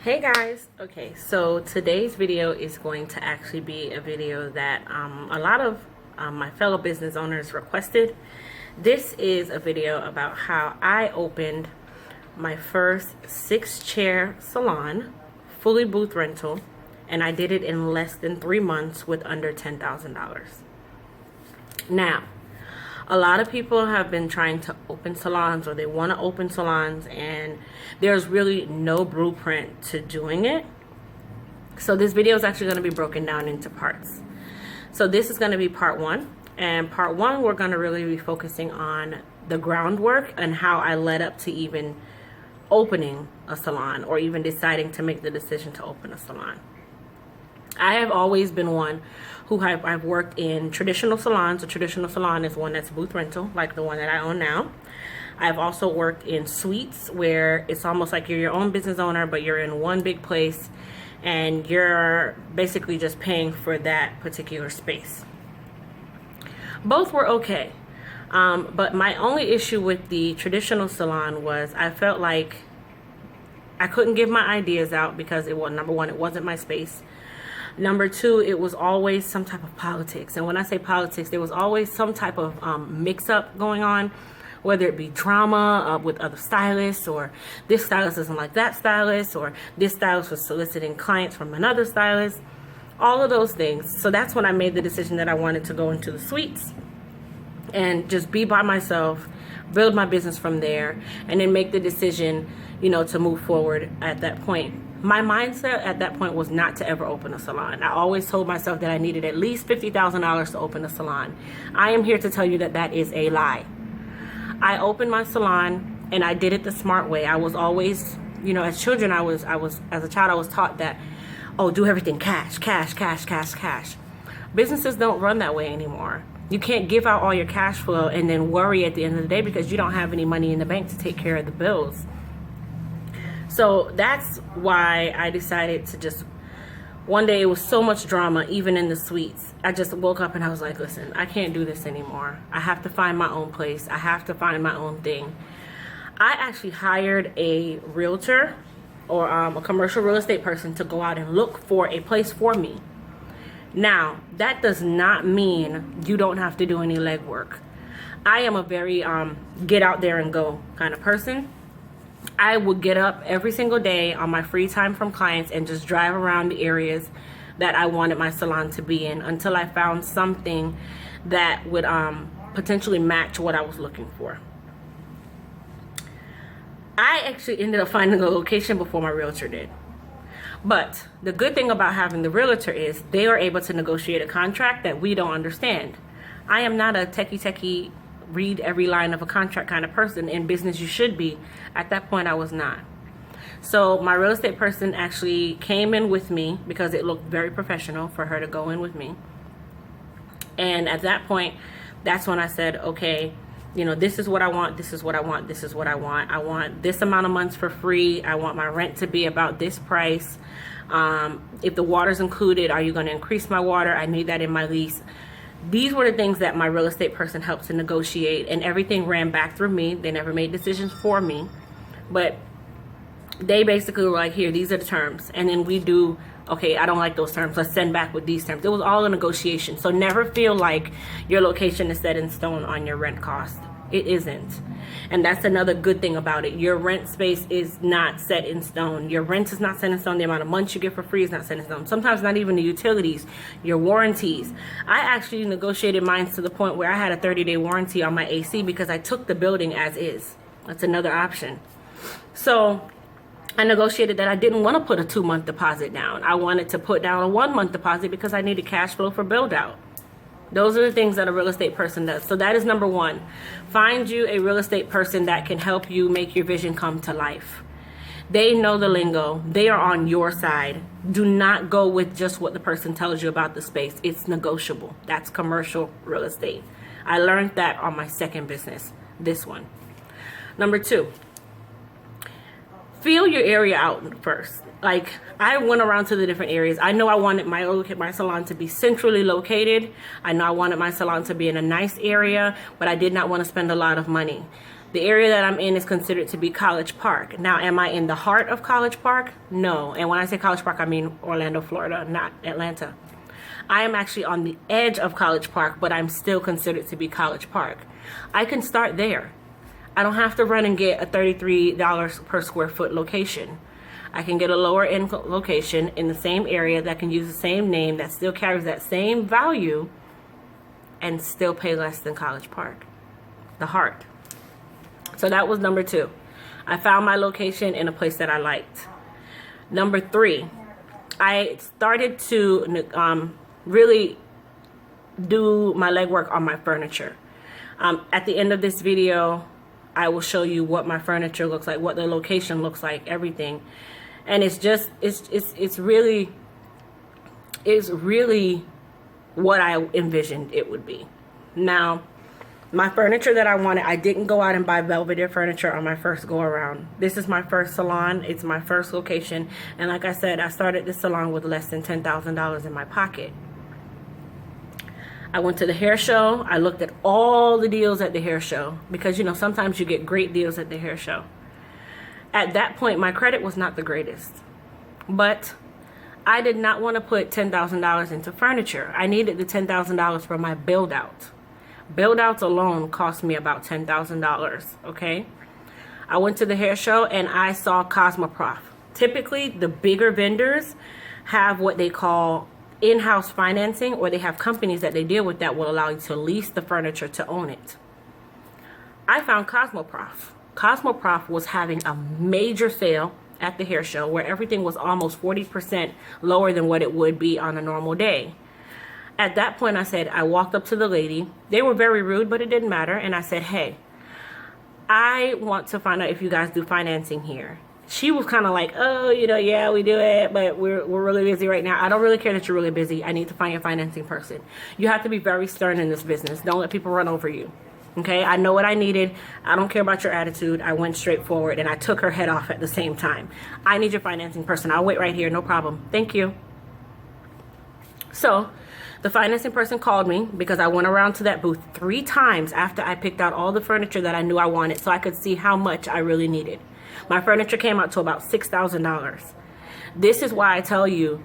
Hey guys, okay, so today's video is going to actually be a video that a lot of my fellow business owners requested. This is a video about how I opened my first 6-chair salon, fully booth rental, and I did it in less than 3 months with under $10,000. Now, a lot of people have been trying to open salons, or they want to open salons, and there's really no blueprint to doing it. So this video is actually going to be broken down into parts. So this is going to be part one, and part one we're going to really be focusing on the groundwork and how I led up to even opening a salon, or even deciding to make the decision to open a salon. I have always been one who I've worked in traditional salons. A traditional salon is one that's booth rental, like the one that I own now. I've also worked in suites, where it's almost like you're your own business owner, but you're in one big place and you're basically just paying for that particular space. Both were okay. But my only issue with the traditional salon was I felt like I couldn't give my ideas out because number one, it wasn't my space. Number two, it was always some type of politics. And when I say politics, there was always some type of mix-up going on, whether it be drama with other stylists, or this stylist doesn't like that stylist, or this stylist was soliciting clients from another stylist, all of those things. So that's when I made the decision that I wanted to go into the suites and just be by myself, build my business from there, and then make the decision, to move forward at that point. My mindset at that point was not to ever open a salon. I always told myself that I needed at least $50,000 to open a salon. I am here to tell you that that is a lie. I opened my salon and I did it the smart way. I was always, as a child, I was taught that, oh, do everything cash, cash, cash, cash, cash. Businesses don't run that way anymore. You can't give out all your cash flow and then worry at the end of the day because you don't have any money in the bank to take care of the bills. So that's why I decided to just, one day it was so much drama, even in the suites. I just woke up and I was like, listen, I can't do this anymore. I have to find my own place. I have to find my own thing. I actually hired a realtor, or a commercial real estate person, to go out and look for a place for me. Now, that does not mean you don't have to do any legwork. I am a very get out there and go kind of person. I would get up every single day on my free time from clients and just drive around the areas that I wanted my salon to be in until I found something that would potentially match what I was looking for. I actually ended up finding a location before my realtor did. But the good thing about having the realtor is they are able to negotiate a contract that we don't understand. I am not a techie read every line of a contract kind of person. In business you should be. At that point I was not. So my real estate person actually came in with me because it looked very professional for her to go in with me. And at that point, that's when I said, okay, this is what I want, this is what I want, this is what I want. I want this amount of months for free. I want my rent to be about this price. If the water's included, are you going to increase my water? I need that in my lease. These were the things that my real estate person helped to negotiate, and everything ran back through me. They never made decisions for me, but they basically were like, here, these are the terms. And then we do, okay, I don't like those terms, let's send back with these terms. It was all a negotiation. So never feel like your location is set in stone on your rent cost. It isn't. And that's another good thing about it. Your rent space is not set in stone. Your rent is not set in stone. The amount of months you get for free is not set in stone. Sometimes not even the utilities, your warranties. I actually negotiated mine to the point where I had a 30-day warranty on my AC because I took the building as is. That's another option. So I negotiated that I didn't want to put a 2-month deposit down. I wanted to put down a 1-month deposit because I needed cash flow for build out. Those are the things that a real estate person does. So that is number one. Find you a real estate person that can help you make your vision come to life. They know the lingo. They are on your side. Do not go with just what the person tells you about the space. It's negotiable. That's commercial real estate. I learned that on my second business, this one. Number 2, feel your area out first. Like, I went around to the different areas. I know I wanted my salon to be centrally located. I know I wanted my salon to be in a nice area, but I did not want to spend a lot of money. The area that I'm in is considered to be College Park. Now, am I in the heart of College Park? No. And when I say College Park, I mean Orlando, Florida, not Atlanta. I am actually on the edge of College Park, but I'm still considered to be College Park. I can start there. I don't have to run and get a $33 per square foot location. I can get a lower end location in the same area that can use the same name, that still carries that same value, and still pay less than College Park, the heart. So that was number 2. I found my location in a place that I liked. Number 3, I started to really do my legwork on my furniture. At the end of this video, I will show you what my furniture looks like, what the location looks like, everything. And it's really what I envisioned it would be. Now, my furniture that I wanted, I didn't go out and buy Belvedere furniture on my first go around. This is my first salon. It's my first location. And like I said, I started this salon with less than $10,000 in my pocket. I went to the hair show. I looked at all the deals at the hair show because, you know, sometimes you get great deals at the hair show. At that point, my credit was not the greatest, but I did not want to put $10,000 into furniture. I needed the $10,000 for my build out. Build outs alone cost me about $10,000, okay? I went to the hair show and I saw Cosmoprof. Typically, the bigger vendors have what they call in-house financing, or they have companies that they deal with that will allow you to lease the furniture to own it. I found Cosmoprof. Cosmoprof was having a major sale at the hair show where everything was almost 40% lower than what it would be on a normal day. At that point, I walked up to the lady. They were very rude, but it didn't matter. And I said, hey, I want to find out if you guys do financing here. She was kind of like, oh, you know, yeah, we do it, but we're really busy right now. I don't really care that you're really busy. I need to find a financing person. You have to be very stern in this business. Don't let people run over you. Okay, I know what I needed. I don't care about your attitude. I went straight forward and I took her head off at the same time. I need your financing person. I'll wait right here. No problem. Thank you. So the financing person called me because I went around to that booth 3 times after I picked out all the furniture that I knew I wanted so I could see how much I really needed. My furniture came out to about $6,000. This is why I tell you,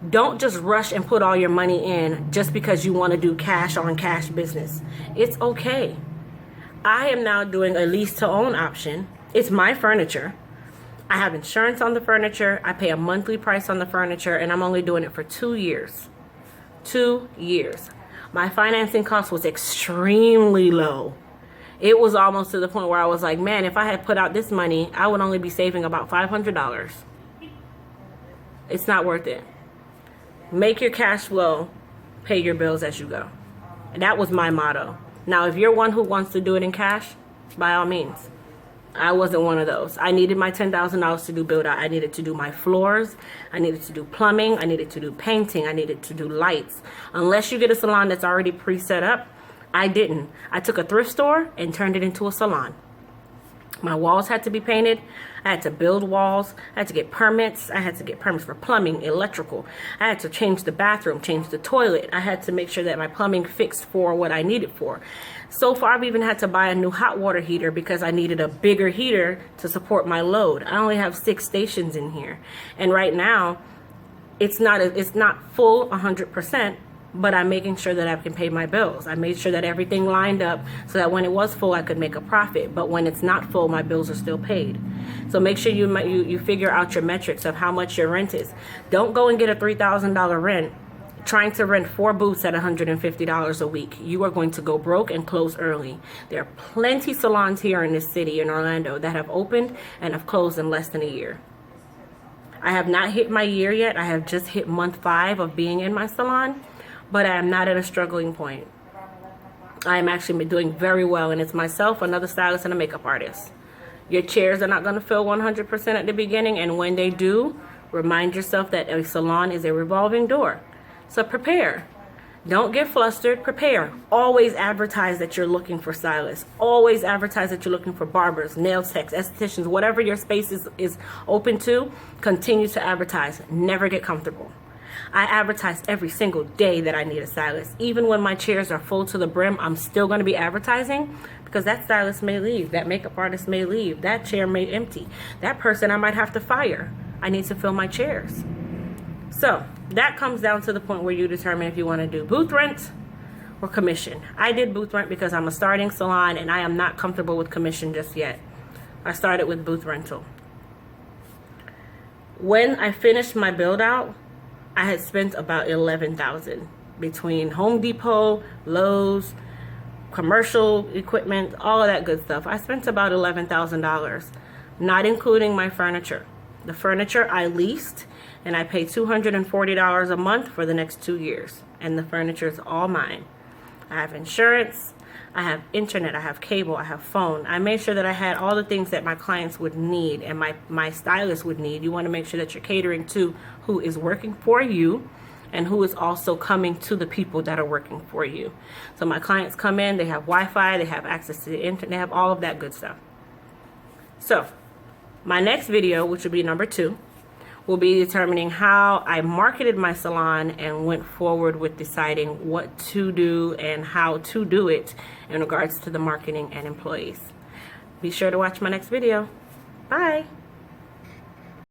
don't just rush and put all your money in just because you want to do cash on cash business. It's okay. I am now doing a lease to own option. It's my furniture. I have insurance on the furniture. I pay a monthly price on the furniture, and I'm only doing it for 2 years. 2 years. My financing cost was extremely low. It was almost to the point where I was like, man, if I had put out this money, I would only be saving about $500. It's not worth it. Make your cash flow, pay your bills as you go. And that was my motto. Now, if you're one who wants to do it in cash, by all means. I wasn't one of those. I needed my $10,000 to do build out. I needed to do my floors. I needed to do plumbing. I needed to do painting. I needed to do lights. Unless you get a salon that's already pre-set up, I didn't. I took a thrift store and turned it into a salon. My walls had to be painted. I had to build walls. I had to get permits. I had to get permits for plumbing, electrical. I had to change the bathroom, change the toilet. I had to make sure that my plumbing fixed for what I needed for. So far, I've even had to buy a new hot water heater because I needed a bigger heater to support my load. I only have 6 stations in here. And right now, it's not full 100%. But I'm making sure that I can pay my bills. I made sure that everything lined up so that when it was full, I could make a profit. But when it's not full, my bills are still paid. So make sure you figure out your metrics of how much your rent is. Don't go and get a $3,000 rent trying to rent 4 booths at $150 a week. You are going to go broke and close early. There are plenty salons here in this city, in Orlando, that have opened and have closed in less than a year. I have not hit my year yet. I have just hit month 5 of being in my salon. But I am not at a struggling point. I am actually doing very well, and it's myself, another stylist, and a makeup artist. Your chairs are not going to fill 100% at the beginning, and when they do, remind yourself that a salon is a revolving door. So prepare. Don't get flustered. Prepare. Always advertise that you're looking for stylists. Always advertise that you're looking for barbers, nail techs, estheticians, whatever your space is open to. Continue to advertise. Never get comfortable. I advertise every single day that I need a stylist. Even when my chairs are full to the brim, I'm still going to be advertising, because that stylist may leave. That makeup artist may leave. That chair may empty. That person I might have to fire. I need to fill my chairs. So that comes down to the point where you determine if you want to do booth rent or commission. I did booth rent because I'm a starting salon and I am not comfortable with commission just yet. I started with booth rental. When I finished my build out, I had spent about $11,000 between Home Depot, Lowe's, commercial equipment, all of that good stuff. I spent about $11,000, not including my furniture. The furniture I leased, and I paid $240 a month for the next 2 years. And the furniture is all mine. I have insurance, I have internet, I have cable, I have phone. I made sure that I had all the things that my clients would need and my stylist would need. You want to make sure that you're catering to who is working for you and who is also coming to the people that are working for you. So my clients come in, they have Wi-Fi, they have access to the internet, they have all of that good stuff. So my next video, which will be number 2, will be determining how I marketed my salon and went forward with deciding what to do and how to do it in regards to the marketing and employees. Be sure to watch my next video. Bye.